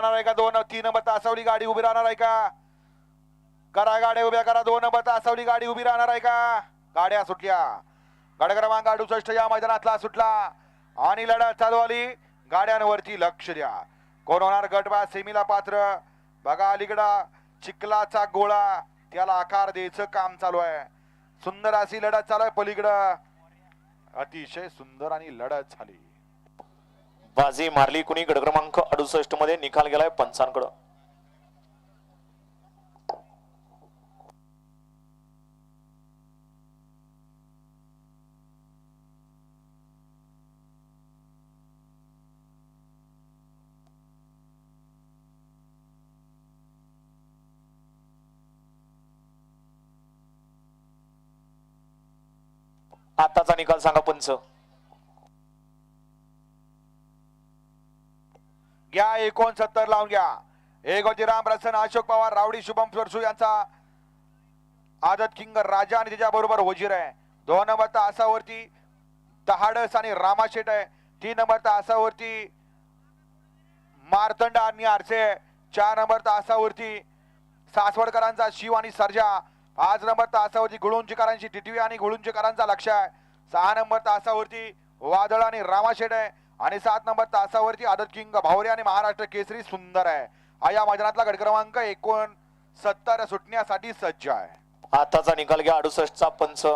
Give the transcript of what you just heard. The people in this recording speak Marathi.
आहे का 2-3 नंबर तासावली गाडी उभी राहणार आहे का? करा गाड्या उभ्या करा. 2 नंबर तासावली गाडी उभी राहणार आहे का? गाड्या सुटल्या. गड क्रमांक 68 या मैदानातला सुटला आणि लढत चालू आली. गाड्यांवरती लक्ष द्या. कोण होणार गटबा सेमीला पात्र? बघा अलीकडं चिखलाचा गोळा, त्याला आकार द्यायचं काम चालू आहे. सुंदर अशी लढत चालू आहे. पलीकडं अतिशय सुंदर आणि लढत झाली. बाजी मारली कुणी? गड क्रमांक 68 मध्ये निकाल गेलाय पंचांकडे. आताचा निकाल सांगा पंच. घ्या 69 लावून घ्या. एक होती राम प्रसन्न, अशोक पवार, रावडी, शुभम सरसू यांचा आदत किंग राजा आणि त्याच्या बरोबर वजीर आहे. 2 नंबर तासावरती दहाडस आणि रामाशेट आहे. 3 नंबर तासावरती मार्तंड आणि आरसे. 4 नंबर तासावरती सासवडकरांचा शिव आणि सर्जा. 5 नंबर तासावरती गुळुंचीकरांची टिटवी आणि गुळुंचीकरांचा लक्ष आहे. 6 नंबर तासावरती वादळ आणि रामाशेट आहे आणि 7 नंबर तासावरती आदत किंग भावरे आणि महाराष्ट्र केसरी सुंदर आहे. या मैदानातला गट क्रमांक 69 सुटण्यासाठी सज्ज आहे. आताचा निकाल घ्या 68 चा पंच.